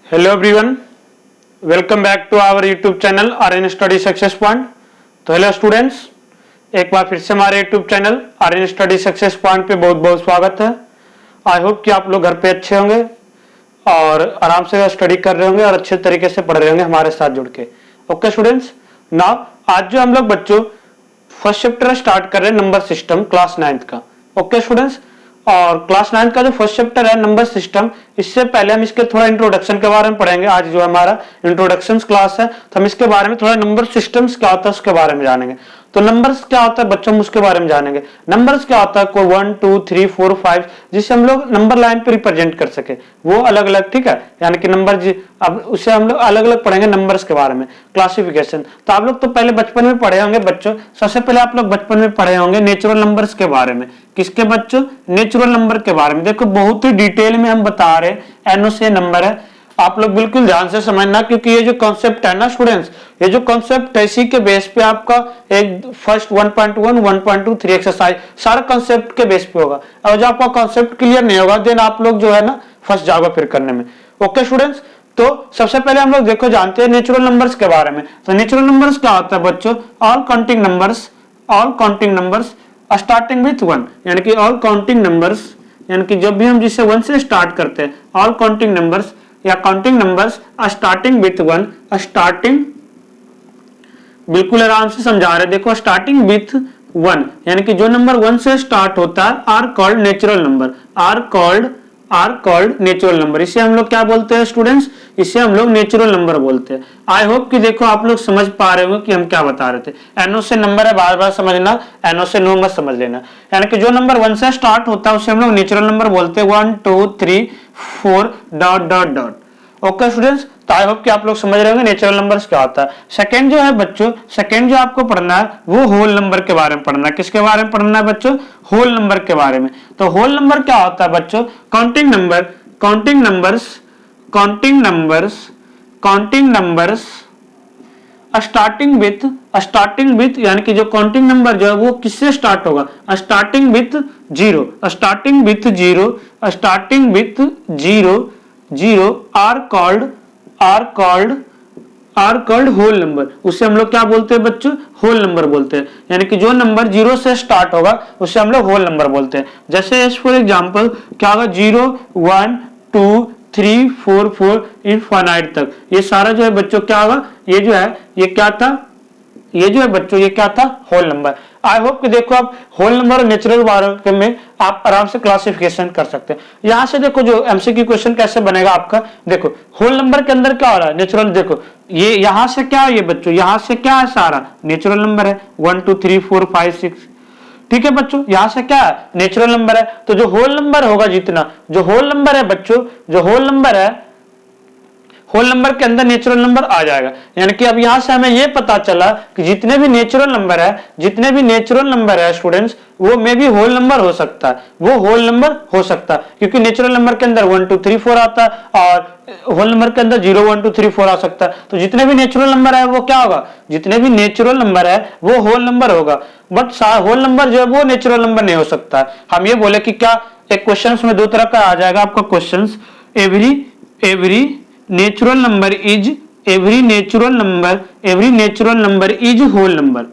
Hello everyone, welcome back to our YouTube channel Aryan study success point. तो hello students, एक बार फिर से हमारे YouTube channel Aryan study success point पे बहुत बहुत स्वागत है। आई होप कि आप लोग घर पे अच्छे होंगे और आराम से स्टडी कर रहे होंगे और अच्छे तरीके से पढ़ रहे होंगे हमारे साथ जुड़ के। ओके स्टूडेंट्स, नाउ आज जो हम लोग बच्चों फर्स्ट चैप्टर स्टार्ट कर रहे हैं नंबर सिस्टम क्लास 9th का। ओके स्टूडेंट्स, और क्लास 9 का जो फर्स्ट चैप्टर है नंबर सिस्टम, इससे पहले हम इसके थोड़ा इंट्रोडक्शन के बारे में पढ़ेंगे। आज जो हमारा इंट्रोडक्शन क्लास है तो हम इसके बारे में थोड़ा नंबर सिस्टम्स क्या होता है उसके बारे में जानेंगे। तो नंबर्स क्या होता है बच्चों, उसके बारे में जानेंगे। नंबर्स क्या होता है, कोई 1 2 3 4 5 जिसे हम लोग नंबर लाइन पे रिप्रेजेंट कर सके, वो अलग अलग, ठीक है। यानी कि नंबर अब उसे हम लोग अलग अलग पढ़ेंगे नंबर्स के बारे में, क्लासिफिकेशन। तो आप लोग तो पहले बचपन में पढ़े होंगे बच्चों, सबसे पहले आप लोग बचपन में पढ़े होंगे नेचुरल नंबर्स के बारे में। किसके बच्चों? नेचुरल नंबर के बारे में। देखो बहुत ही डिटेल में हम बता रहे हैं, एनओ से नंबर है, आप लोग बिल्कुल ध्यान से समझना, क्योंकि ये जो कॉन्सेप्ट है ना स्टूडेंट्स, ये जो कॉन्सेप्ट है इसी के बेस पे आपका एक फर्स्ट 1.1 1.2 3 एक्सरसाइज सारा कॉन्सेप्ट के बेस पे होगा। और जो आपका कॉन्सेप्ट क्लियर नहीं होगा देन आप लोग जो है ना फंस जाओगे फिर करने में। ओके स्टूडेंट्स, तो सबसे पहले हम लोग देखो जानते हैं नेचुरल नंबर्स के बारे में। तो नेचुरल नंबर्स क्या होता है बच्चों? All counting numbers starting with 1, यानी कि ऑल काउंटिंग नंबर्स, यानी कि जब भी हम जिसे 1 से स्टार्ट करते हैं, ऑल काउंटिंग नंबर्स या counting numbers starting with 1, starting बिल्कुल आराम से समझा रहे, देखो स्टार्टिंग विथ 1, यानी कि जो नंबर 1 से स्टार्ट होता है are called natural number, are called natural number. इसे हम लोग क्या बोलते हैं स्टूडेंट्स? इसे हम लोग नेचुरल नंबर बोलते हैं। आई होप कि देखो आप लोग समझ पा रहे होंगे कि हम क्या बता रहे थे। एनओ से नंबर है, बार बार समझना, एनओ से नो मत समझ लेना। यानी कि जो नंबर 1 से स्टार्ट होता है उसे हम लोग नेचुरल नंबर बोलते हैं, 1 2 3 4 dot dot dot. Okay students, तो आई होप कि आप लोग समझ रहे होंगे नेचुरल नंबर्स क्या होता है। सेकंड जो है बच्चों, सेकंड जो आपको पढ़ना है वो होल नंबर के बारे में पढ़ना है। किसके बारे में पढ़ना है बच्चों? होल नंबर के बारे में। तो होल नंबर क्या होता है बच्चों? काउंटिंग नंबर्स स्टार्टिंग विथ यानी कि जो काउंटिंग नंबर जो है वो किससे स्टार्ट होगा? Starting with zero are called whole number. उसे हम लोग क्या बोलते हैं बच्चों? होल नंबर बोलते हैं। यानी कि जो नंबर 0 से स्टार्ट होगा उसे हम लोग होल नंबर बोलते हैं। जैसे फॉर एग्जांपल क्या होगा? 0 1 2 3 4 4 इनफाइनाइट तक, ये सारा जो है बच्चों क्या होगा? ये जो है ये क्या था? ये जो है बच्चों ये क्या था? Whole number. आई होप कि देखो आप होल नंबर और नेचुरल बारे में आप आराम से क्लासिफिकेशन कर सकते हैं। यहां से देखो जो एमसीक्यू क्वेश्चन कैसे बनेगा आपका, देखो होल नंबर के अंदर क्या हो रहा है? नेचुरल। देखो ये यहां से क्या है ये बच्चों? यहां से क्या है? सारा नेचुरल नंबर है, 1 2 3 4 5 6, ठीक है बच्चों। यहां से क्या है? नेचुरल नंबर है। तो जो होल नंबर होगा, जितना जो होल नंबर है बच्चों, जो होल नंबर है, होल नंबर के अंदर नेचुरल नंबर आ जाएगा। यानी कि अब यहां से हमें यह पता चला कि जितने भी नेचुरल नंबर है स्टूडेंट्स, वो मे भी होल नंबर हो सकता है, वो होल नंबर हो सकता है, क्योंकि नेचुरल नंबर के अंदर 1 2 3 4 आता है और होल नंबर के अंदर 0 1 2 3 4 आ सकता है। तो जितने भी नेचुरल नंबर है वो क्या होगा? जितने भी नेचुरल नंबर है वो होल नंबर होगा। बट होल नंबर जो है वो नेचुरल नंबर नहीं हो सकता। हम ये बोले कि क्या एक क्वेश्चन में 2 तरह का आ जाएगा आपका question, every natural number is whole number.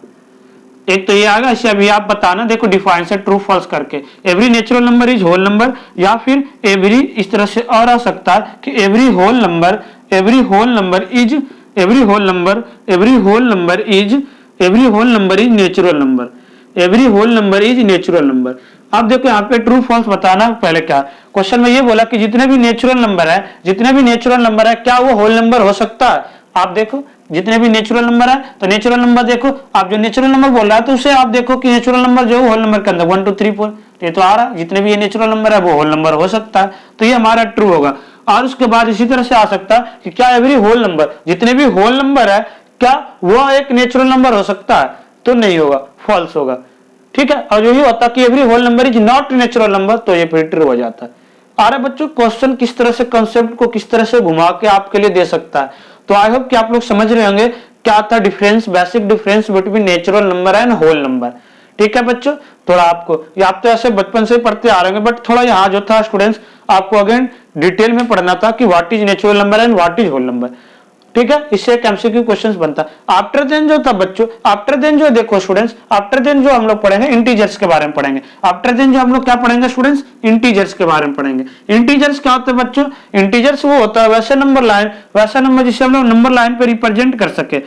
एक तो ये आएगा, इसे अभी आप बताना, देखो डिफाइन से ट्रू फॉल्स करके, every natural number is whole number, या फिर एवरी इस तरह से और आ सकता है कि every whole number is natural number. अब देखो यहाँ पे ट्रू फॉल्स बताना। पहले क्या क्वेश्चन में ये बोला कि जितने भी नेचुरल नंबर है क्या वो होल नंबर हो सकता है? आप देखो जितने भी नेचुरल नंबर है, तो नेचुरल नंबर देखो, आप जो नेचुरल नंबर बोल रहा है तो उसे आप देखो कि नेचुरल नंबर जो है होल नंबर के अंदर 1 2 3 4 ये तो आ रहा है, जितने भी ये नेचुरल नंबर है वो होल नंबर हो सकता है, तो ये हमारा ट्रू होगा। और उसके बाद इसी तरह से आ सकता है कि क्या एवरी होल नंबर, जितने भी होल नंबर है क्या वो एक नेचुरल नंबर हो सकता है? तो नहीं होगा, फॉल्स होगा, ठीक है। और यही होता कि every whole number is not natural number, तो ये फिर ट्रू हो जाता है। आ रहा बच्चों क्वेश्चन किस तरह से कंसेप्ट को किस तरह से घुमा के आपके लिए दे सकता है। तो आई होप कि आप लोग समझ रहे होंगे क्या था difference, basic difference between natural number and whole number. ठीक है बच्चों, थोड़ा आपको ये आप तो ऐसे बचपन से पढ़ते आ रहे होंगे, बट थोड़ा यहाँ जो था स्टूडेंट्स आपको अगेन डिटेल में पढ़ना था कि what is natural number and what is whole number. ठीक है, इससे एक एमसीक्यू क्वेश्चंस बनता। आफ्टर देन जो था बच्चों, आफ्टर देन जो देखो स्टूडेंट्स, आफ्टर देन जो हम लोग पढ़ेंगे इंटीजर्स के बारे में पढ़ेंगे। आफ्टर देन जो हम लोग क्या पढ़ेंगे स्टूडेंट्स, इंटीजर्स के बारे में पढ़ेंगे। इंटीजर्स क्या होता है बच्चों, इंटीजर्स वो होता है वैसे नंबर लाइन, वैसा नंबर जिसे हम लोग नंबर लाइन पे रिप्रेजेंट कर सके।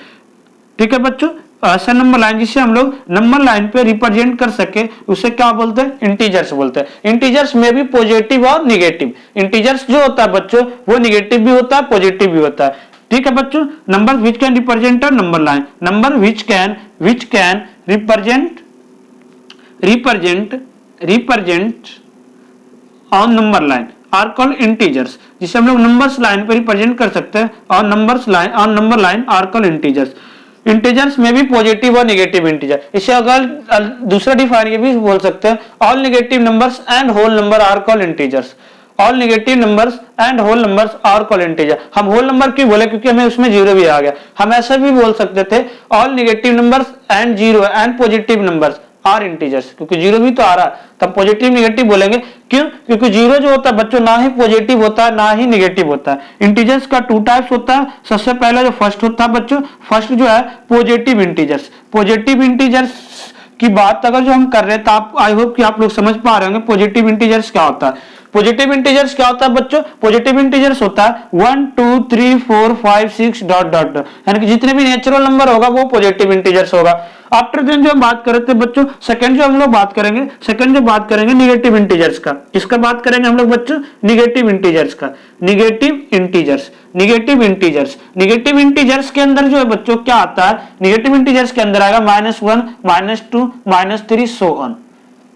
ठीक है बच्चों, ऐसा नंबर लाइन जिसे हम लोग नंबर लाइन पे रिप्रेजेंट कर सके उसे क्या बोलते हैं, इंटीजर्स बोलते हैं। इंटीजर्स में भी पॉजिटिव और निगेटिव। इंटीजर्स जो होता है बच्चों वो निगेटिव भी होता है, पॉजिटिव भी होता है। ठीक है बच्चों, number which can represent a number line, number which can represent on number line are called integers, जिसे हम लोग नंबर्स लाइन पे रिप्रेजेंट कर सकते हैं और number line are called integers. Integers में भी पॉजिटिव और नेगेटिव इंटीजर। इसे अगर दूसरा डिफाइन ये भी बोल सकते हैं, all negative numbers and whole number are called integers. All negative numbers and whole numbers are called integer. हम होल नंबर क्यों बोले, क्योंकि हमें उसमें जीरो भी आ गया। हम ऐसा भी बोल सकते थे all negative numbers and zero and positive numbers are integers, क्योंकि जीरो भी तो आ रहा है, तब पॉजिटिव नेगेटिव बोलेंगे। क्यों, क्योंकि जीरो जो होता है बच्चों ना ही पॉजिटिव होता है ना ही नेगेटिव होता है। इंटीजर्स का टू टाइप्स होता है। सबसे पहला जो फर्स्ट होता है बच्चों, फर्स्ट जो है पॉजिटिव इंटीजर्स। पॉजिटिव इंटीजर्स की बात अगर जो हम कर रहे हैं तो आप आई होप कि आप लोग समझ पा रहे होंगे पॉजिटिव इंटीजर्स क्या होता है। पॉजिटिव इंटीजर्स क्या होता है बच्चों, पॉजिटिव इंटीजर्स होता है 1 2 3 4 5 6 डॉट डॉट, यानी कि जितने भी नेचुरल नंबर होगा वो पॉजिटिव इंटीजर्स होगा। आफ्टर देन जो हम बात कर रहे थे बच्चों, सेकंड जो हम लोग बात करेंगे निगेटिव इंटीजर्स का। किसका बात करेंगे हम लोग बच्चों, निगेटिव इंटीजर्स का। निगेटिव इंटीजर्स के अंदर जो है बच्चों क्या आता है, निगेटिव इंटीजर्स के अंदर आएगा -1 -2 -3 सो ऑन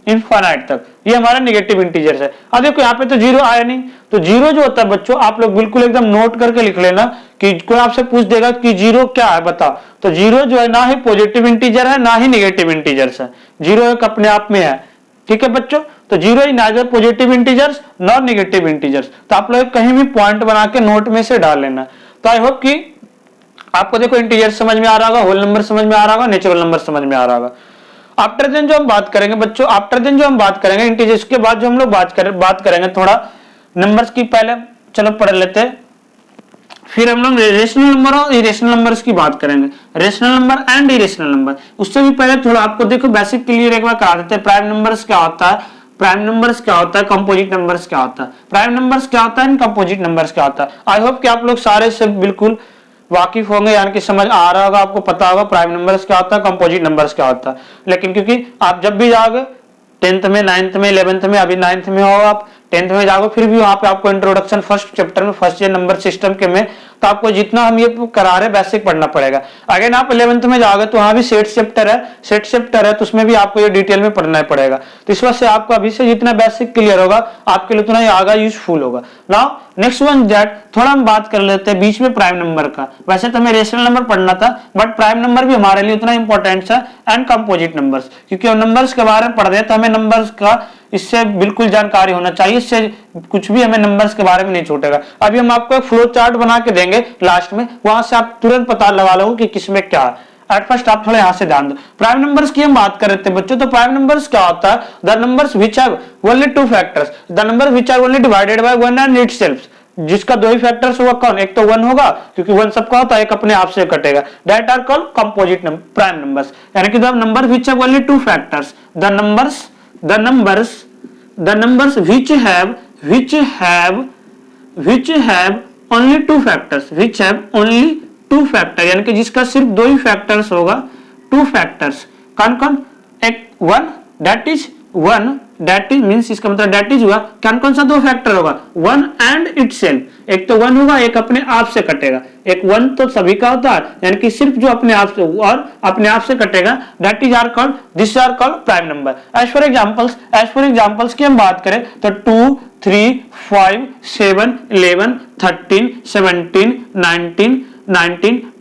इनफाइनाइट तक। ये हमारा निगेटिव इंटीजर्स है। अब देखो यहाँ पे तो जीरो आया नहीं, तो जीरो जो होता है बच्चों आप लोग बिल्कुल एकदम नोट करके लिख लेना कि कोई आपसे पूछ देगा कि जीरो क्या है बताओ, तो जीरो जो है ना ही पॉजिटिव इंटीजर है ना ही निगेटिव इंटीजर्स है, जीरो एक अपने आप में है। ठीक है बच्चों, तो zero is neither positive integers nor negative integers. तो आप लोग कहीं भी पॉइंट बना के नोट में से डाल लेना। तो आई होप कि आपको देखो इंटीजर्स समझ में आ रहा होगा, होल नंबर समझ में आ रहा होगा, नेचुरल नंबर समझ में आ रहा होगा। आफ्टर देन जो हम बात करेंगे बच्चों, आफ्टर देन जो हम बात करेंगे इंटीजर्स के बाद जो हम लोग बात करेंगे थोड़ा नंबर्स की। पहले चलो पढ़ लेते हैं, फिर हम लोग रेशनल नंबर और इरेशनल नंबर्स की बात करेंगे, rational number and irrational number. उससे भी पहले थोड़ा आपको देखो बेसिक क्लियर एक बार करा देते हैं। प्राइम नंबर्स क्या होता है, कंपोजिट नंबर्स क्या होता है, प्राइम नंबर्स क्या होता है एंड कंपोजिट नंबर्स क्या होता है। आई होप कि आप लोग सारे से बिल्कुल वाकिफ होंगे, यानी कि समझ आ रहा होगा, आपको पता होगा प्राइम नंबर्स क्या होता है, कंपोजिट नंबर्स क्या होता है। लेकिन क्योंकि आप जब भी जाओगे 10th में, 9th में, 11th में, अभी 9th में हो आप, 10th में जाओगे, फिर भी वहां पे आपको इंट्रोडक्शन फर्स्ट चैप्टर में फर्स्ट ईयर नंबर सिस्टम के में, तो आपको जितना हम ये करा रहे बेसिक पढ़ना पड़ेगा। अगर आप 11th में जाओगे तो वहां भी सेट चैप्टर है, तो उसमें भी आपको ये डिटेल में पढ़ना पड़ेगा। तो इस वजह से आपको अभी से जितना बेसिक क्लियर होगा आपके लिए उतना ही आगे यूजफुल होगा। नाउ नेक्स्ट वन दैट थोड़ा हम बात कर लेते हैं बीच में प्राइम नंबर का। वैसे तो हमें रेशनल नंबर पढ़ना था, बट प्राइम नंबर भी हमारे लिए उतना इंपॉर्टेंट है एंड कंपोजिट नंबर्स, क्योंकि हम नंबर्स के बारे में पढ़ रहे हैं तो हमें नंबर्स का इससे बिल्कुल जानकारी होना चाहिए, इससे कुछ भी हमें नंबर्स के बारे में नहीं छूटेगा। अभी हम आपको एक फ्लो चार्ट बना के देंगे लास्ट में, वहां से आप तुरंत पता लगा लो कि किसमें क्या है। एट फर्स्ट आप थोड़ा यहां से ध्यान दो। प्राइम नंबर्स की हम बात कर रहे थे बच्चों, तो प्राइम नंबर्स क्या होता है, the numbers which have only two factors, the number which are only divided by one and itself, जिसका दो ही फैक्टर्स होगा। कौन, एक तो वन होगा क्योंकि वन सबका होता है, एक अपने आप से कटेगा, that are called composite prime numbers, यानी कि the number which have only two factors, the numbers which have only two factors, यानी कि जिसका सिर्फ दो ही फैक्टर्स होगा, टू फैक्टर्स। कौन कौन, एक वन, दैट इज मींस इसका मतलब दैट इज हुआ, कौन सा दो फैक्टर होगा, वन एंड इटसेल्फ, एक तो वन होगा एक अपने आप से कटेगा, एक वन तो सभी का होता है, यानी कि सिर्फ जो अपने आप से और अपने आप से कटेगा, that is are called, this are called prime number. As for examples की हम बात करें तो 2 3 5 7 11 13 17 19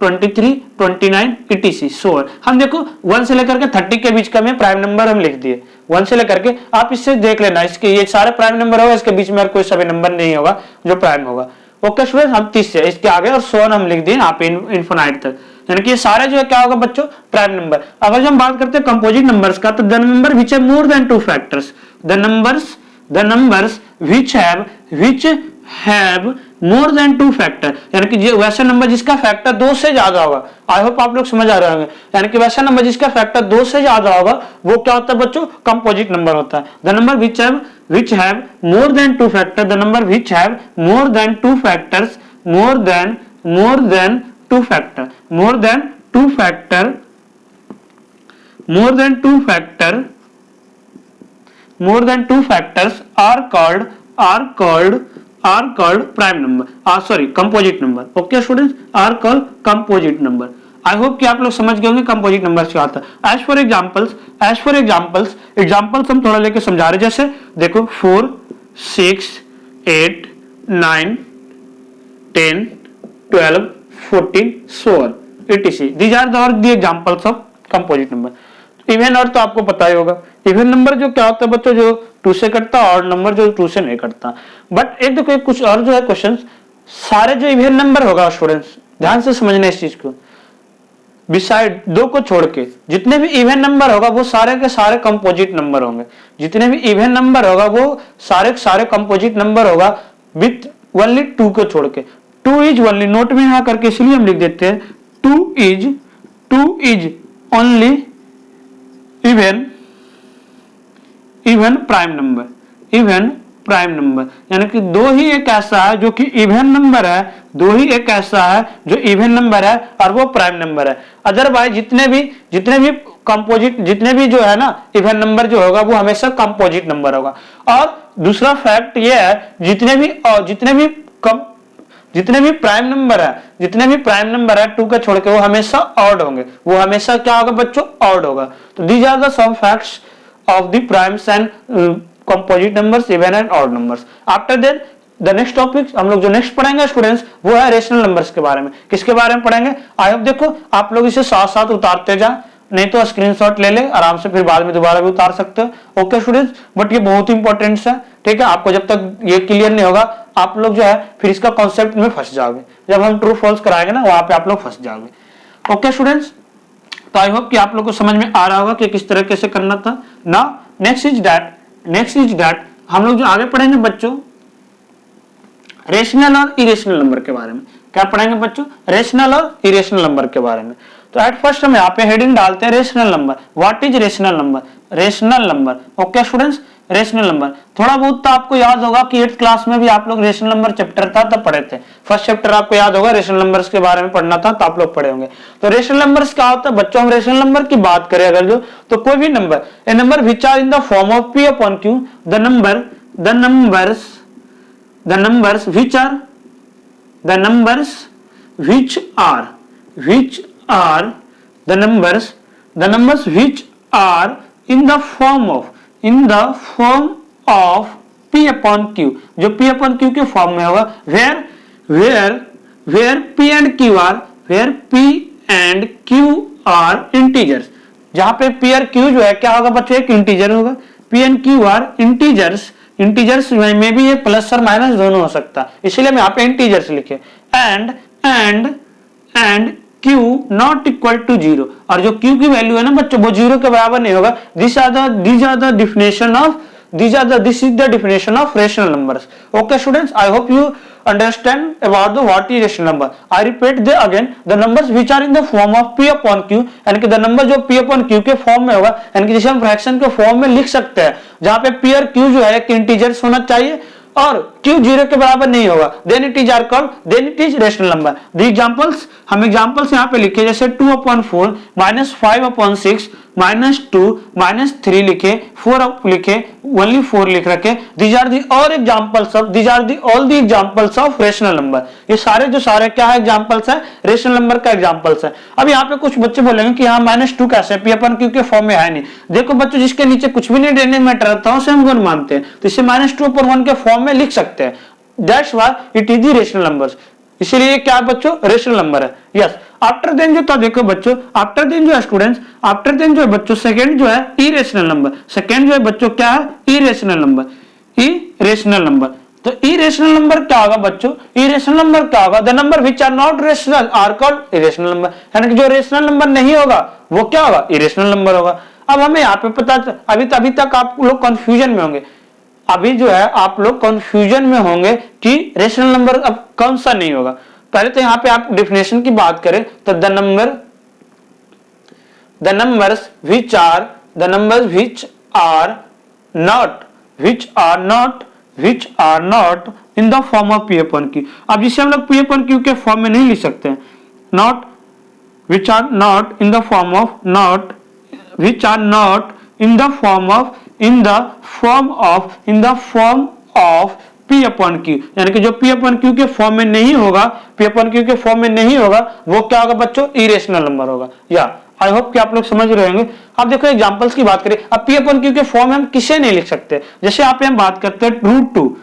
23 29 etc सो हम देखो 1 से लेकर के 30 के बीच का में प्राइम नंबर हम लिख दिए, 1 से लेकर के, आप इससे देख लेना इसके ये सारे प्राइम नंबर होगा, इसके बीच में कोई सभी नंबर नहीं होगा जो प्राइम होगा। ओके स्टूडेंट, हम 30 से इसके आगे और 100 हम लिख दिए आप इनफिनिट तक, यानी कि ये सारे जो है क्या होगा बच्चों, प्राइम नंबर। अगर जो हम बात करते हैं कंपोजिट नंबर्स का, तो the number which have more than to factors, the numbers which have more than 2 factor, यानी कि वैसा नंबर जिसका फैक्टर 2 से ज्यादा होगा। आई होप आप लोग समझ आ रहे होंगे, यानी कि वैसा नंबर जिसका फैक्टर 2 से ज्यादा होगा वो क्या होता है बच्चों, कंपोजिट नंबर होता है। The number which have more than 2 factor, the number which have more than 2 factors, more than 2 factor, more than 2 factor, more than 2 factor, more than 2 factors are called prime number, sorry composite number। okay students, are called composite number। I hope कि आप लोग समझ गए होंगे composite number क्या होता है। As for examples हम थोड़ा लेके समझा रहे, जैसे देखो 4 6 8 9 10 12 14 so on etc, these are the examples of composite number। Even और तो आपको पता ही होगा, इवन नंबर जो क्या होता है बच्चों, जो 2 से कटता है, और नंबर जो 2 से नहीं कटता। बट एक देखो कुछ और जो है क्वेश्चन, सारे जो इवन नंबर होगा स्टूडेंट्स ध्यान से समझना इस चीज को, बिसाइड 2 को छोड़ के जितने भी इवन नंबर होगा वो सारे के सारे कंपोजिट नंबर होंगे। जितने भी इवन नंबर होगा वो सारे के सारे कंपोजिट नंबर होगा विथ ओनली 2 को छोड़ के। 2 इज ओनली, नोट में यहां करके इसलिए हम लिख देते हैं 2 is only even prime number, यानी कि 2 ही एक ऐसा है जो कि इवन नंबर है, 2 ही एक ऐसा है जो इवन नंबर है और वो प्राइम नंबर है। अदरवाइज जितने भी कंपोजिट, जितने भी जो है ना इवन नंबर जो होगा वो हमेशा कंपोजिट नंबर होगा। और दूसरा फैक्ट ये है, जितने भी प्राइम नंबर है 2 का छोड़ के वो हमेशा ऑड होंगे, वो हमेशा क्या होगा बच्चों, ऑड होगा। तो these are the some facts of the primes and composite numbers, even and odd numbers. After that the next topic हम लोग जो नेक्स्ट पढ़ेंगे स्टूडेंट्स वो है रेशनल नंबर्स के बारे में। किसके बारे में पढ़ेंगे, आई होप देखो आप लोग इसे साथ साथ उतारते जा, नहीं तो स्क्रीनशॉट ले ले आराम से, फिर बाद में दोबारा भी उतार सकते हो। ओके स्टूडेंट्स, बट ये बहुत इंपॉर्टेंट है, ठीक है। आपको जब तक ये क्लियर नहीं होगा आप लोग जो है फिर इसका कॉन्सेप्ट में फंस जाओगे, जब हम ट्रू फॉल्स कराएंगे ना वहां पे आप लोग फंस जाओगे। ओके स्टूडेंट्स, तो आई होप कि आप लोग को समझ में आ रहा होगा कि किस तरीके से करना था ना। नेक्स्ट इज दैट हम लोग जो आगे पढ़ेंगे बच्चों रेशनल और इरेशनल नंबर के बारे में। क्या पढ़ेंगे बच्चों, रेशनल और इरेशनल नंबर के बारे में। तो एट फर्स्ट हम यहाँ पे हेडिंग डालते हैं rational number. What is rational number, okay students, rational number थोड़ा बहुत तो आपको याद होगा कि 8th क्लास में भी आप लोग रेशनल नंबर चैप्टर था तब पढ़े थे। फर्स्ट चैप्टर आपको याद होगा, रेशनल नंबर्स के बारे में पढ़ना था तो आप लोग पढ़े होंगे। तो रेशनल नंबर्स क्या होता है बच्चों, हम रेशनल नंबर की बात करें अगर जो, तो कोई भी number, a number which are in the form of p upon q, the numbers which are in the form of p upon q, जो p upon q के फॉर्म में होगा, where p and q are integers, जहां पे p और q जो है क्या होगा बच्चों, एक इंटीजर होगा। p and q are integers में भी ये प्लस और माइनस दोनों हो सकता है, इसलिए हम यहाँ पे इंटीजर्स लिखे। And q not equal to 0, और जो q की वैल्यू है ना बच्चों वो 0 के बराबर नहीं होगा। This is the definition of rational numbers। Okay students, I hope you understand about the what is rational number। I repeat again, the numbers which are in the form of p upon q, यानी कि the number जो p upon q के form में होगा, यानी कि जिसे हम फ्रैक्शन के फॉर्म में लिख सकते हैं, जहां पे p और q जो है एक इंटीजर्स होना चाहिए और q 0 के बराबर नहीं होगा, then it is rational number। the examples, हम एग्जांपल्स यहाँ पे लिखे, जैसे 2/4 -5/6 -2 -3 लिखे, 4 लिखे, only 4 लिख रखे। these are all the examples of rational number। ये सारे जो सारे क्या है एग्जांपल्स है, रेशनल नंबर का एग्जांपल्स है। अब यहाँ पे कुछ बच्चे बोलेंगे कि हाँ -2 कैसे, p अपन q के फॉर्म में है नहीं। देखो बच्चों, जिसके नीचे कुछ भी नहीं डेनिंग मैटर रहता है उसे हम 1 मानते हैं, तो इसे -2/1 के फॉर्म में लिख सकते हैं। That's why it is the rational numbers, इसीलिए क्या बच्चों रेशनल नंबर है। यस, आफ्टर देन जो था देखो बच्चों, आफ्टर देन जो है स्टूडेंट्स, आफ्टर देन जो है बच्चों सेकंड जो है इरेशनल नंबर। सेकंड जो है बच्चों क्या है, इरेशनल नंबर। तो इरेशनल नंबर क्या होगा बच्चों, इरेशनल नंबर क्या होगा, the number which are not rational are called irrational number, यानी कि जो रेशनल नंबर नहीं होगा वो क्या होगा, इरेशनल नंबर होगा। अब हमें यहाँ पे पता, अभी तक आप लोग कंफ्यूजन में होंगे। अभी जो है आप लोग कंफ्यूजन में होंगे कि रेशनल नंबर अब कौन सा नहीं होगा। पहले तो यहाँ पे आप डिफिनेशन की बात करें तो the numbers which are not in the form of P upon Q। अब जिसे हम लोग P upon Q के फॉर्म में नहीं लिख सकते हैं, not which are not in the form of P upon Q, यानी कि जो P upon Q के फॉर्म में नहीं होगा, P upon Q के फॉर्म में नहीं होगा, वो क्या होगा बच्चों, इरेशनल नंबर होगा। या आई होप कि आप लोग समझ रहे होंगे। अब देखो एग्जांपल्स की बात करें, अब P upon Q के फॉर्म में हम किसे नहीं लिख सकते। जैसे यहाँ पे हम बात करते हैं रूट टू,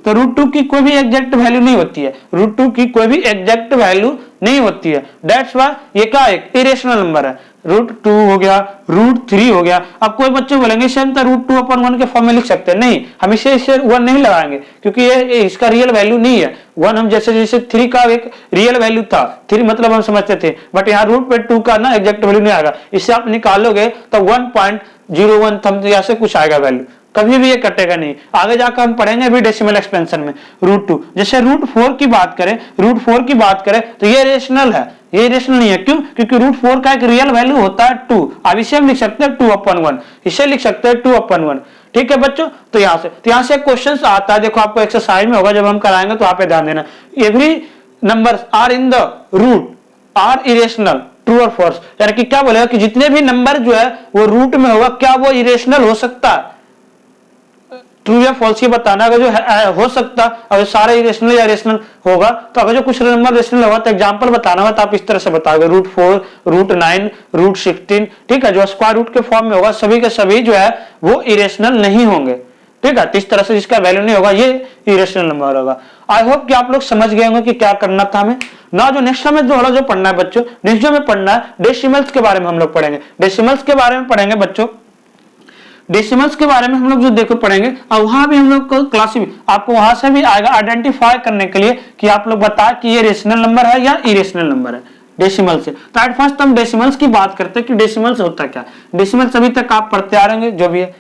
तो रूट टू की कोई भी एग्जैक्ट वैल्यू नहीं होती है, रूट टू की कोई भी एग्जैक्ट वैल्यू नहीं होती है। दैट्स व्हाई ये क्या एक इरेशनल नंबर है। रूट टू हो गया, रूट थ्री हो गया। अब कोई बच्चे बोलेंगे सेम तो रूट टू अपन वन के फॉर्म में लिख सकते हैं, नहीं, हम इसे वन नहीं लगाएंगे क्योंकि ये इसका रियल वैल्यू नहीं है। वन हम जैसे थ्री का एक रियल वैल्यू था, थ्री मतलब हम समझते थे, बट यहाँ रूट पे टू का ना एग्जैक्ट वैल्यू नहीं आएगा। इससे आप निकालोगे तो 1.01 ऐसे कुछ आएगा वैल्यू, कभी भी ये कटेगा नहीं। आगे जाकर हम पढ़ेंगे अभी डेसिमल एक्सपेंशन में रूट टू। जैसे रूट फोर की बात करें तो ये रेशनल है, ये रेशनल नहीं है। क्यों? क्योंकि रूट फोर का एक रियल वैल्यू होता है 2। अब इसे हम लिख सकते हैं 2/1, इसे लिख सकते हैं 2/1। ठीक है बच्चों, तो यहाँ से क्वेश्चन आता है, देखो आपको एक्सरसाइज में होगा जब हम कराएंगे तो आप पे ध्यान देना। Every numbers are in the root are irrational, true और फॉल्स, यानी कि क्या बोलेगा कि जितने भी नंबर जो है वो रूट में होगा, क्या वो इरेशनल हो सकता है, ट्रू या फॉल्स ये बताना। अगर जो हो सकता, अगर सारे इरेशनल या रेशनल होगा, तो अगर जो कुछ नंबर रेशनल होगा तो एग्जांपल बताना होगा तो आप इस तरह से बताओगे रूट 4, रूट 9, रूट 16। ठीक है, जो स्क्वायर रूट के फॉर्म में होगा सभी के सभी जो है वो इरेशनल नहीं होंगे। ठीक है, तो इस तरह से जिसका वैल्यू नहीं होगा ये इरेशनल नंबर होगा। आई होप कि आप लोग समझ गए होंगे कि क्या करना था हमें ना। जो नेक्स्ट हमें जो पढ़ना है बच्चों, नेक्स्ट जो हमें पढ़ना है डेसिमल्स के बारे में हम लोग पढ़ेंगे। डेसिमल्स के बारे में पढ़ेंगे बच्चों, डेसिमल्स के बारे में हम लोग जो देखो पढ़ेंगे, और वहां भी हम लोग को क्लास आपको वहां से भी आएगा आइडेंटिफाई करने के लिए कि आप लोग बता कि ये रेशनल नंबर है या इरेशनल नंबर है डेसिमल से। तो एट फर्स्ट हम डेसिमल्स की बात करते हैं कि डेसिमल्स होता क्या। डेसिमल्स अभी तक आप पढ़ते आ रहे जो भी है,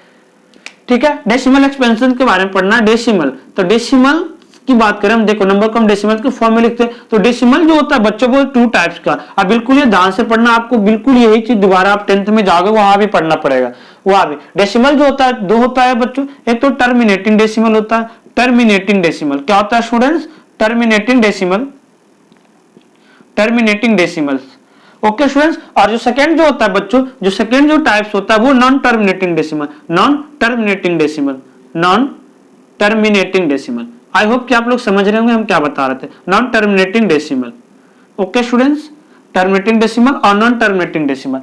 ठीक है। डेसिमल एक्सपेंशन के बारे में पढ़ना है। डेसिमल, तो डेसिमल की बात करें हम, देखो नंबर को हम डेसिमल के फॉर्म में लिखते हैं। तो डेसिमल जो होता है बच्चों को 2 टाइप्स का, अब बिल्कुल ये ध्यान से पढ़ना, आपको बिल्कुल यही चीज दोबारा आप 10th में जाओगे वहां भी पढ़ना पड़ेगा। वहां भी डेसिमल जो होता है 2 होता है बच्चों, एक तो टर्मिनेटिंग डेसिमल होता है। टर्मिनेटिंग डेसिमल क्या होता है students? Terminating decimals. Okay students, और जो सेकंड जो होता है बच्चों, जो सेकंड जो टाइप्स होता है वो non terminating decimal. I hope कि आप लोग समझ रहे होंगे हम क्या बता रहे थे। Non terminating decimal, okay students, terminating decimal और नॉन टर्मिनेटिंग डेसिमल।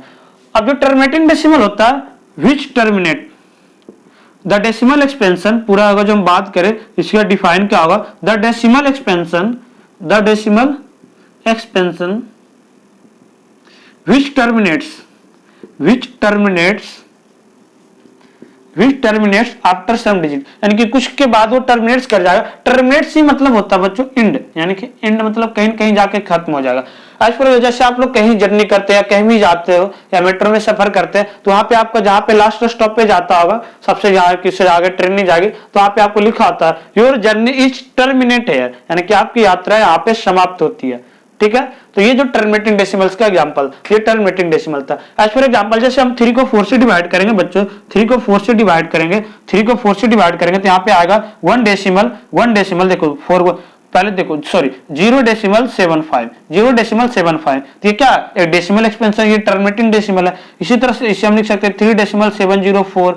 अब जो टर्मिनेटिंग डेसिमल होता है, विच टर्मिनेट द डेसिमल एक्सपेंशन, पूरा अगर जो हम बात करें इसका डिफाइन क्या होगा, the decimal expansion which terminates after some digit, यानी कि कुछ के बाद वो टर्मिनेट्स कर जाएगा। टर्मिनेट्स ही मतलब होता है बच्चों एंड, यानी कि एंड मतलब कहीं कहीं जाके खत्म हो जाएगा। आज पर वजह से आप लोग कहीं जर्नी करते हैं या कहीं भी जाते हो या मेट्रो में सफर करते हैं तो वहां पे आपका जहां पे लास्ट स्टॉप पे जाता होगा, सबसे जहां किससे आगे ट्रेन नहीं जाएगी, तो वहां पे आपको लिखा होता है योर जर्नी इज टर्मिनेट है, यानी कि आपकी यात्रा यहाँ पे समाप्त होती है। ठीक है, तो ये जो टर्मिनेटिंग डेसिमल्स का एग्जांपल, ये टर्मिनेटिंग डेसिमल था। एज फॉर एग्जांपल जैसे हम 3 को 4 से डिवाइड करेंगे बच्चों, 3 को 4 से डिवाइड करेंगे तो यहाँ पे आएगा 1 डेसिमल, देखो 4 पहले देखो सॉरी 0.75, तो ये क्या एक डेसिमल एक्सपेंशन, ये टर्मिनेटिंग डेसिमल है। इसी तरह से इसे हम लिख सकते हैं 3.704,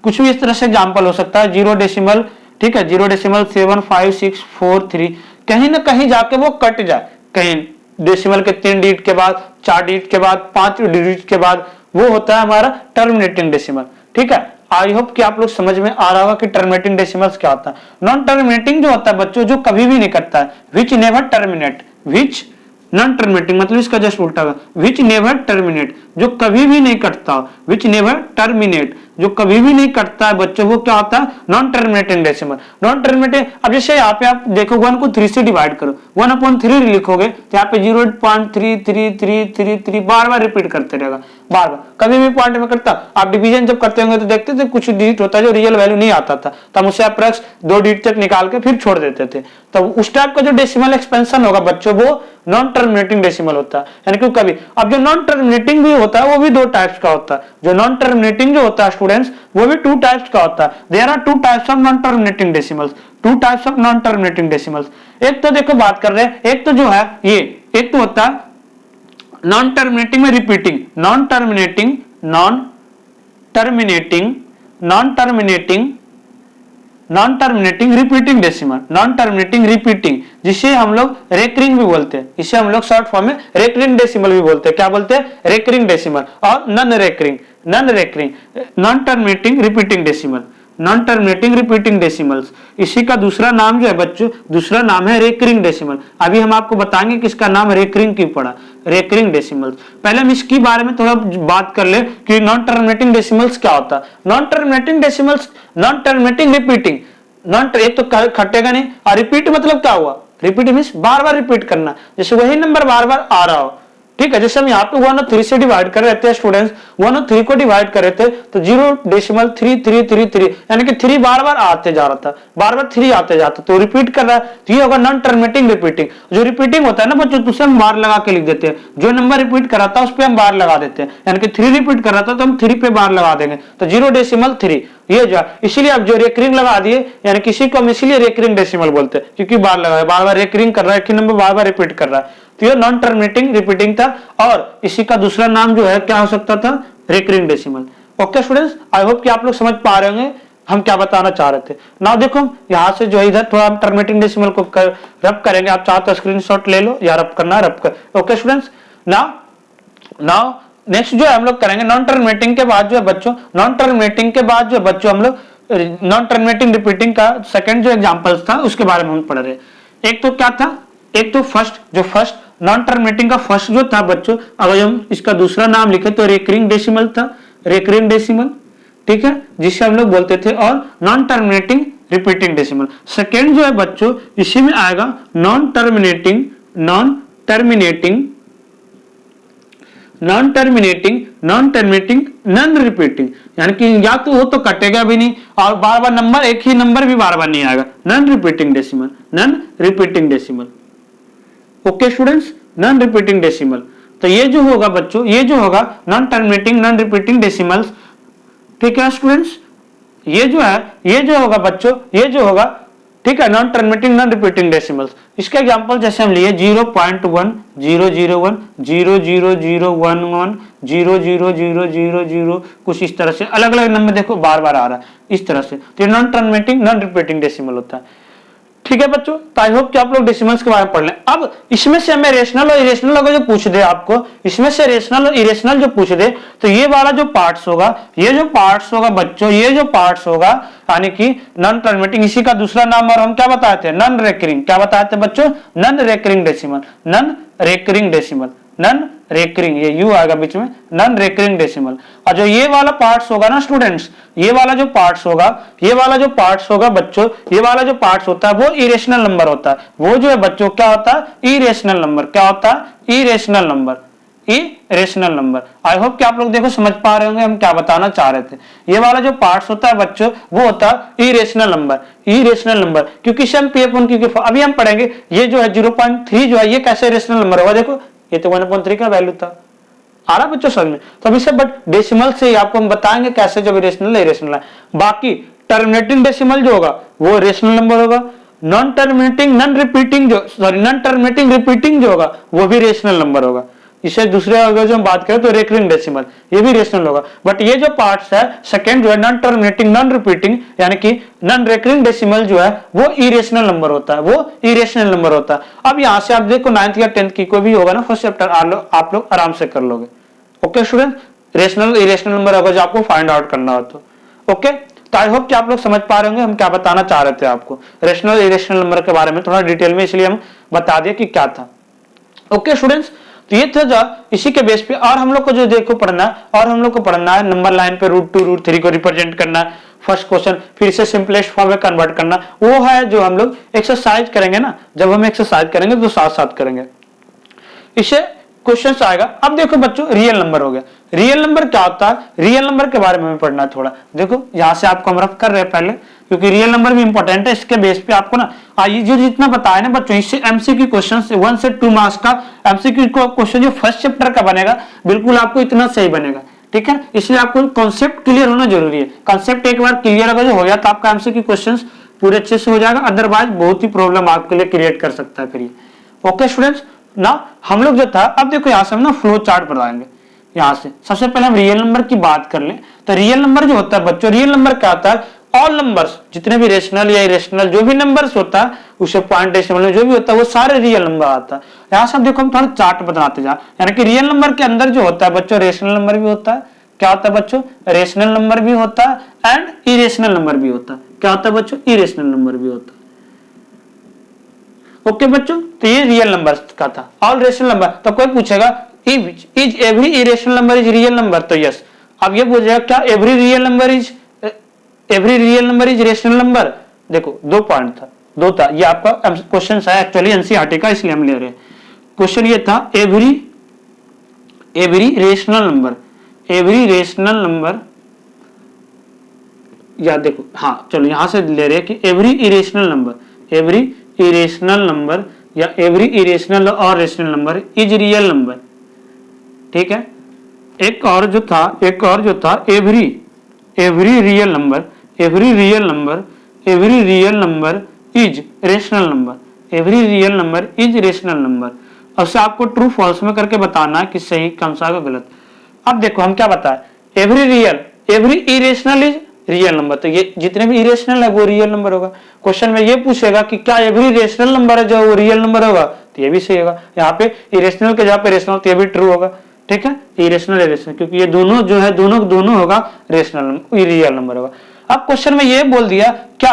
कुछ भी इस तरह से एग्जांपल हो सकता है। 0 डेसिमल, ठीक है, 0.75643, कहीं ना कहीं जाके वो कट जाए, कहीं डेसिमल के 3 डिजिट के बाद, 4 डिजिट के बाद, 5 डिजिट के बाद, वो होता है हमारा टर्मिनेटिंग डेसिमल। ठीक है, आई होप कि आप लोग समझ में आ रहा होगा कि टर्मिनेटिंग डेसिमल्स क्या होता है। नॉन टर्मिनेटिंग जो होता है बच्चों, जो कभी भी नहीं करता है, which never terminate, which non terminating मतलब इसका जस्ट उल्टा होगा, विच नेवर टर्मिनेट, जो कभी भी नहीं कटता, विच नेवर टर्मिनेट, जो कभी भी नहीं कटता है बच्चों, वो क्या होता है non terminating decimal. Non terminating, अब जैसे यहाँ पे आप देखो 1 को 3 से डिवाइड करो 1/3 लिखोगे तो यहाँ पे 0.3333 बार बार रिपीट करते रहेगा, बार बार। कभी भी पॉइंट में करता, आप डिवीजन जब करते होंगे तो देखते थे कुछ डिजिट होता है जो रियल वैल्यू नहीं आता था, तब उससे अप्रॉक्स 2 डिजिट तक निकाल के फिर छोड़ देते थे। तो उस टाइप का जो डेसिमल एक्सपेंशन होगा बच्चों वो नॉन टर्मिनेटिंग डेसिमल होता है। यानी कि कभी अब जो नॉन टर्मिनेटिंग भी होता है वो भी 2 टाइप्स का होता है। जो नॉन टर्मिनेटिंग जो होता है स्टूडेंट्स वो भी 2 टाइप्स का होता है। There are 2 types of non terminating decimals, 2 types of non terminating decimals. एक तो देखो बात कर रहे हैं, एक तो जो है ये, एक तो होता है नॉन टर्मिनेटिंग में repeating, non terminating repeating decimal, non terminating repeating, जिसे हम लोग रेकरिंग भी बोलते हैं। इसे हम लोग शॉर्ट फॉर्म में रेकरिंग डेसिमल भी बोलते हैं। क्या बोलते हैं? Recurring decimal. और non recurring, non terminating repeating decimal, non terminating repeating decimals. इसी का दूसरा नाम जो है बच्चों, दूसरा नाम है रेकरिंग डेसिमल। अभी हम आपको बताएंगे कि इसका नाम रेकरिंग क्यों पड़ा, रेकरिंग डेसिमल्स। पहले हम इसके बारे में थोड़ा बात कर ले कि नॉन टर्मिनेटिंग डेसिमल्स क्या होता है। Non terminating decimals, non terminating repeating, एक तो खटेगा नहीं, और रिपीट मतलब क्या हुआ? रिपीट मींस बार बार रिपीट करना, जैसे वही नंबर बार बार आ रहा हो। ठीक है, जैसे हम यहाँ पे 1 और 3 से डिवाइड कर रहे थे स्टूडेंट्स, 1 और 3 को डिवाइड कर रहे थे तो 0.3333 यानी कि 3 बार बार आते जा रहा था, बार बार 3 आते जाता, तो रिपीट कर रहा है, तो ये होगा नॉन टर्मिनेटिंग रिपीटिंग। जो रिपीटिंग होता है ना बच्चों, तो उसे हम बार लगा के लिख देते हैं। जो नंबर रिपीट कर रहा था उस पर हम बार लगा देते हैं, यानी कि 3 रिपीट कर रहा था तो हम 3 पे बार लगा देंगे, तो 0.3 ये जो, इसीलिए अब जो रेकरिंग लगा दिए, यानी किसी को हम इसीलिए रेकरिंग डेसिमल बोलते हैं, क्योंकि बार लगा है, बार बार रेकरिंग कर रहा है, एक ही नंबर बार बार रिपीट कर रहा है, तो ये नॉन टर्मिनेटिंग रिपीटिंग था। और इसी का दूसरा नाम जो है क्या हो सकता था? Recurring decimal. Okay students, I hope कि आप लोग समझ पा रहे होंगे हम क्या बताना चाह रहे थे। नाउ देखो यहां से जो है इधर थोड़ा हम टर्मिनेटिंग डेसिमल को रब करेंगे, आप चाहो तो स्क्रीनशॉट ले लो या रब करना रब कर। ओके स्टूडेंट्स, नाउ नेक्स्ट जो है हम लोग करेंगे नॉन टर्मिनेटिंग के बाद जो है बच्चों, नॉन टर्मिनेटिंग के बाद जो बच्चों हम लोग नॉन टर्मिनेटिंग रिपीटिंग का सेकंड जो एग्जांपल्स था उसके बारे में हम पढ़ रहे। एक तो क्या था, एक तो फर्स्ट नॉन टर्मिनेटिंग का फर्स्ट जो था बच्चों, अगर हम इसका दूसरा नाम लिखे तो रेकरिंग डेसिमल था, रेकरिंग डेसिमल। ठीक है, जिसे हम लोग बोलते थे, और non terminating repeating decimal. Second जो है बच्चों इसी में आएगा नॉन टर्मिनेटिंग नॉन रिपीटिंग, यानी कि या तो वो तो कटेगा भी नहीं और बार बार नंबर, एक ही नंबर भी बार बार नहीं आएगा। Non repeating decimal. Okay students, non repeating decimal. तो ये जो होगा बच्चों, ये जो होगा non terminating non repeating decimals. ठीक है स्टूडेंट्स, ये जो होगा बच्चों, ये जो होगा, ठीक है, non terminating non repeating decimals. इसका एग्जांपल जैसे हम लिए 0.1 001 00011 00000 कुछ इस तरह से अलग अलग नंबर देखो बार बार आ रहा है इस तरह से, तो non terminating non repeating decimal होता है। ठीक है बच्चों, तो आई होप कि आप लोग डेसिमल्स के बारे में पढ़ लें। अब इसमें से हमें रेशनल और इरेशनल अगर जो पूछ दे आपको, इसमें से रेशनल और इरेशनल जो पूछ दे, तो ये वाला जो पार्ट्स होगा, ये जो पार्ट्स होगा बच्चों, ये जो पार्ट्स होगा यानी कि नॉन टर्मिनेटिंग, इसी का दूसरा नाम और हम क्या बताए थे? Non recurring. क्या बताए थे बच्चों? Non recurring decimal, non recurring decimal, non recurring, ये यू आएगा बीच में, नॉन रेकरिंग डेसिमल। और जो ये वाला पार्ट्स होगा ना स्टूडेंट्स, ये वाला जो पार्ट्स होगा, ये वाला जो पार्ट्स होगा बच्चों, ये वाला जो पार्ट्स होता है वो इरेशनल नंबर होता है। वो जो है बच्चों क्या होता है? Irrational number. क्या होता है? Irrational number, irrational number. I hope कि आप लोग देखो समझ पा रहे होंगे हम क्या बताना चाह रहे थे। ये वाला जो पार्ट्स होता है बच्चों वो होता है इरेशनल नंबर, इरेशनल नंबर, क्योंकि हम पीएफ1 क्योंकि अभी हम पढ़ेंगे ये जो है 0.3 जो है ये कैसे इरेशनल नंबर होगा। देखो ये तो 1/3 का वैल्यू था, आ रहा बच्चों समझ में? तो अभी से बट डेसिमल से आपको हम बताएंगे कैसे जब इरेशनल है इरेशनल है। बाकी टर्मिनेटिंग डेसिमल जो होगा वो रेशनल नंबर होगा, non terminating non repeating repeating जो होगा वो भी रेशनल नंबर होगा। इसे दूसरे अगर जो हम बात करें तो रेकरिंग डेसिमल, ये भी रेशनल होगा। बट ये जो पार्ट्स है सेकंड जो है नॉन टर्मिनेटिंग नॉन रिपीटिंग यानी कि नॉन रेकरिंग डेसिमल जो है वो इरेशनल नंबर होता है, वो इरेशनल नंबर होता है। अब यहां से आप देखो 9th या 10th की कोई भी होगा ना फर्स्ट चैप्टर आप लोग आराम से कर लोगे। Okay student, rational irrational number अगर जो आपको फाइंड आउट करना हो तो ओके। तो आई होप कि आप लोग समझ पा रहे होंगे हम क्या बताना चाह रहे थे आपको रेशनल इरेशनल नंबर के बारे में थोड़ा डिटेल में, इसलिए हम बता दिए कि क्या था। ओके स्टूडेंट्स, तो ये था इसी के बेस पे। और हम लोग को जो देखो पढ़ना है, और हम लोग को पढ़ना है नंबर लाइन पे √2 √3 को रिप्रेजेंट करना है, फर्स्ट क्वेश्चन, फिर इसे सिंपलेस्ट फॉर्म में कन्वर्ट करना, वो है जो हम लोग एक्सरसाइज करेंगे ना। जब हम एक्सरसाइज करेंगे तो साथ साथ करेंगे, इसे क्वेश्चन आएगा। अब देखो बच्चों, रियल नंबर हो गया। रियल नंबर क्या होता है, रियल नंबर के बारे में पढ़ना है थोड़ा। देखो यहां से आपको हम रफ कर रहे हैं पहले, क्योंकि रियल नंबर भी इंपॉर्टेंट है। इसके बेस पे आपको ना ये जो जितना बताया ना बच्चों, इससे एमसीक्यू क्वेश्चन 1 से 2 मार्क्स का एमसीक्यू क्वेश्चन जो फर्स्ट चैप्टर का बनेगा, बिल्कुल आपको इतना सही बनेगा, ठीक है। इसलिए आपको कॉन्सेप्ट क्लियर होना जरूरी है। कॉन्सेप्ट एक बार क्लियर अगर हो गया तो आपका एमसीक्यू क्वेश्चन पूरे अच्छे से हो जाएगा, अदरवाइज बहुत ही प्रॉब्लम आपके लिए क्रिएट कर सकता है फिर ये। ओके स्टूडेंट्स, ना हम लोग जो था, अब देखो यहाँ से हम ना फ्लो चार्ट बनाएंगे। यहाँ से सबसे पहले हम रियल नंबर की बात कर लें तो रियल नंबर जो होता है बच्चों, रियल नंबर क्या होता है, ऑल नंबर्स जितने भी रेशनल या इरेशनल जो भी नंबर्स होता है, उसे पॉइंट डेसिमल जो भी होता है वो सारे रियल नंबर आता है। यहाँ से हम देखो हम थोड़ा चार्ट बनाते जा, यानी कि रियल नंबर के अंदर जो होता है बच्चों, रेशनल नंबर भी होता है। क्या होता है बच्चों, रेशनल नंबर भी होता है एंड इरेशनल नंबर भी होता है। क्या होता है बच्चों, इरेशनल नंबर भी होता है। ओके बच्चों, तो ये रियल नंबर का था। ऑल रेशनल नंबर, तो कोई पूछेगा is every irrational number is real number, तो यस। अब ये पूछेगा क्या every real number is rational number. देखो दो पॉइंट था, दो था, ये आपका क्वेश्चन है एक्चुअली एनसीईआरटी का, इसलिए हम ले रहे हैं। क्वेश्चन ये था एवरी रेशनल नंबर, या देखो हाँ चलो यहां से ले रहे हैं कि एवरी इरेशनल नंबर या एवरी इरेशनल और rational number is real number, ठीक है। एक और जो था every real number is rational number. अब से आपको ट्रू फॉल्स में करके बताना है कि सही कौन सा है गलत। अब देखो हम क्या बताए, every irrational is real number, तो ये जितने भी इरेशनल है वो रियल नंबर होगा। क्वेश्चन में ये पूछेगा कि क्या एवरी रेशनल नंबर है जो वो रियल नंबर होगा, तो ये भी सही होगा। यहाँ पे इरेशनल के जगह पे रेशनल, तो ये भी ट्रू होगा, ठीक है। इरेशनल क्योंकि ये दोनों जो है दोनों होगा रेशनल, रियल नंबर होगा। अब क्वेश्चन में ये बोल दिया क्या,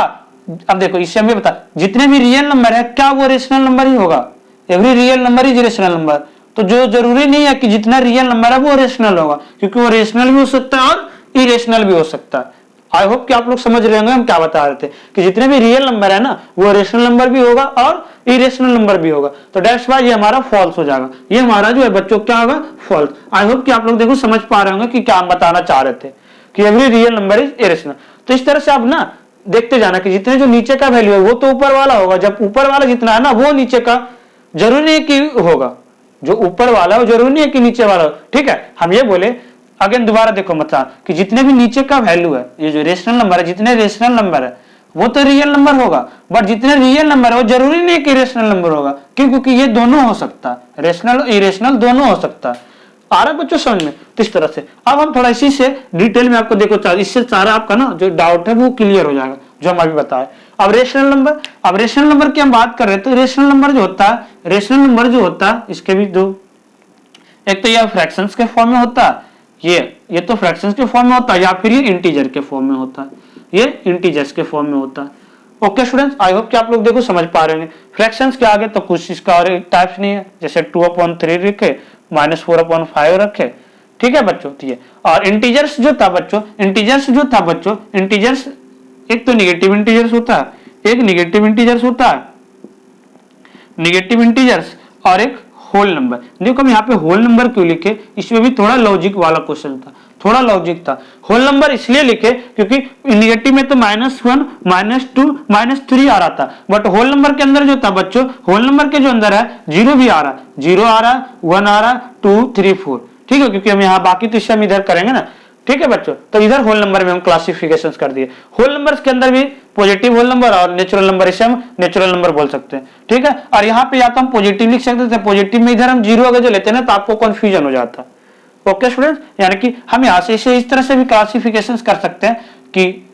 अब देखो इससे हमें बता जितने भी रियल नंबर है क्या वो रेशनल नंबर ही होगा, every real number is rational number. तो जो जरूरी नहीं है कि जितना रियल नंबर है वो रेशनल होगा, क्योंकि वो रेशनल भी हो सकता है और इरेशनल भी हो सकता है। आई होप कि आप लोग समझ रहे होंगे हम क्या बता रहे थे, कि जितने भी रियल नंबर है ना वो रेशनल नंबर भी होगा और इरेशनल नंबर भी होगा। तो दैट्स व्हाई ये हमारा फॉल्स हो जाएगा, ये हमारा जो है बच्चों क्या होगा, फॉल्स। आई होप कि आप लोग देखो समझ पा रहे होंगे कि क्या हम बताना चाह रहे थे, कि every real number is irrational. तो इस तरह से आप ना देखते जाना कि जितने जो नीचे का वैल्यू है वो तो ऊपर वाला होगा, जब ऊपर वाला जितना है ना वो नीचे का जरूरी नहीं कि होगा, जो ऊपर वाला हो जरूरी नहीं है कि नीचे वाला हो, ठीक है। हम ये बोले अगेन दोबारा देखो मतलब कि जितने भी नीचे का वैल्यू है, ये जो रेशनल नंबर है, जितने रेशनल नंबर है वो तो रियल नंबर होगा, बट जितने रियल नंबर है वो जरूरी नहीं कि रेशनल नंबर होगा, क्योंकि ये दोनों हो सकता है, रेशनल और इरेशनल दोनों हो सकता है। आ रहा बच्चों समझ में? तो इस तरह से अब हम थोड़ा इसी से डिटेल में आपको देखो, इससे सारा आपका ना जो डाउट है वो क्लियर हो जाएगा जो हम अभी बताए। अब रेशनल नंबर की हम बात कर रहे हैं, तो रेशनल नंबर जो होता है इसके भी दो, एक तो यह फ्रैक्शंस के फॉर्म में होता है, ये तो फ्रैक्शंस के फॉर्म में होता है, या फिर ये इंटीजर के फॉर्म में होता है, ये इंटीजर्स के फॉर्म में होता है। ओके स्टूडेंट्स, आई होप कि आप लोग देखो समझ पा रहे हैं। फ्रैक्शंस के आगे तो कुछ इसका और टाइप्स नहीं है, जैसे 2/3 रखे, -4/5 रखे, ठीक है बच्चों। ये और इंटीजर्स जो था बच्चों, इंटीजर्स एक तो निगेटिव इंटीजर्स होता है, एक निगेटिव इंटीजर्स होता है, और एक होल नंबर। देखो हम यहाँ पे होल नंबर क्यों लिखे, इसमें भी थोड़ा लॉजिक वाला क्वेश्चन था, थोड़ा लॉजिक था। होल नंबर इसलिए लिखे क्योंकि निगेटिव में तो -1, -2, -3 आ रहा था, बट होल नंबर के अंदर जो था बच्चों, होल नंबर के जो अंदर है 0 भी आ रहा है, 0 आ रहा, 1 आ रहा, 2, 3, 4, ठीक है, क्योंकि हम यहाँ बाकी तो इससे हम इधर करेंगे ना, ठीक है बच्चों। तो इधर होल नंबर में हम क्लासिफिकेशन कर दिए। होल नंबर्स के अंदर भी पॉजिटिव होल नंबर और नेचुरल नंबर, इसे हम नेचुरल नंबर बोल सकते हैं, ठीक है। और यहाँ पे या तो हम पॉजिटिव लिख सकते थे, पॉजिटिव में इधर हम 0 अगर जो लेते हैं ना तो आपको कंफ्यूजन हो जाता। ओके स्टूडेंट्स, यानी कि हम यहाँ से इसे इस तरह से भी क्लासिफिकेशन कर सकते हैं कि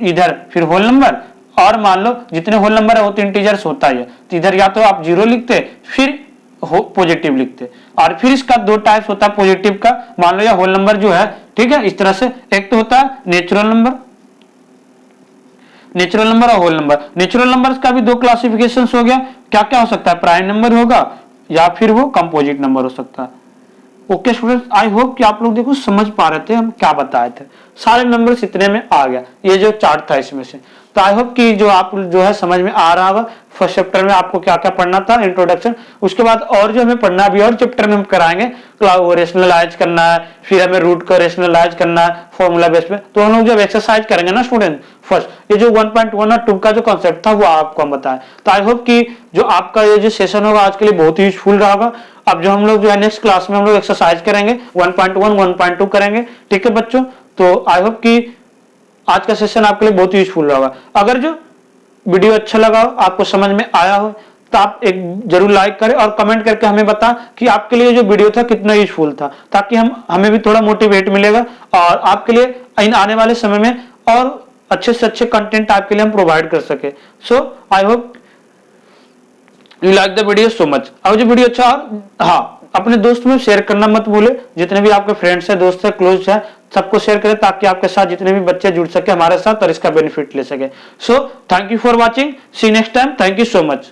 इधर फिर होल नंबर, और मान लो जितने होल नंबर है वो तो इंटीजर्स होता ही है, तो इधर या तो आप 0 लिखते फिर पॉजिटिव लिखते, और फिर इसका दो टाइप्स होता है पॉजिटिव का, मान लो या होल नंबर जो है, ठीक है, इस तरह से। एक तो होता है नेचुरल नंबर और होल नंबर। नेचुरल नंबर्स का भी दो क्लासिफिकेशन हो गया, क्या क्या हो सकता है, प्राइम नंबर होगा या फिर वो कंपोजिट नंबर हो सकता है। ओके स्टूडेंट्स, आई होप कि आप लोग देखो समझ पा रहे थे हम क्या बताए थे। सारे नंबर्स इतने में आ गया, ये जो चार्ट था इसमें से। तो आई होप कि जो आप जो है समझ में आ रहा होगा फर्स्ट चैप्टर में आपको क्या क्या पढ़ना था, इंट्रोडक्शन। उसके बाद और जो हमें पढ़ना भी और चैप्टर में हम कराएंगे, रेशनलाइज करना है, फिर हमें रूट को रेशनलाइज करना है फॉर्मूला बेस पे। तो हम लोग जब एक्सरसाइज करेंगे ना स्टूडेंट, फर्स्ट ये जो 1.1 और 2 का जो कॉन्सेप्ट था वो आपको हम बताएं। तो आई होप कि जो आपका ये जो सेशन होगा आज के लिए बहुत ही यूजफुल रहा होगा। अब जो हम लोग जो है नेक्स्ट क्लास में हम लोग एक्सरसाइज करेंगे 1.1 1.2 करेंगे, ठीक है बच्चों। तो आई होप कि आज का सेशन आपके लिए बहुत यूजफुल होगा। अगर जो वीडियो अच्छा लगा हो, आपको समझ में आया हो, तो आप एक जरूर लाइक करें और कमेंट करके हमें बता कि आपके लिए जो वीडियो था कितना यूजफुल था, ताकि हमें भी थोड़ा मोटिवेट मिलेगा और आपके लिए इन आने वाले समय में और अच्छे से अच्छे कंटेंट आपके लिए हम प्रोवाइड कर सके। So I hope you like the video so much. अब जो वीडियो अच्छा, हाँ अपने दोस्त में शेयर करना मत भूले। जितने भी आपके फ्रेंड्स हैं, दोस्त है, क्लोज है, सबको शेयर करें ताकि आपके साथ जितने भी बच्चे जुड़ सके हमारे साथ और इसका बेनिफिट ले सके। So thank you for watching, see next time, thank you so much.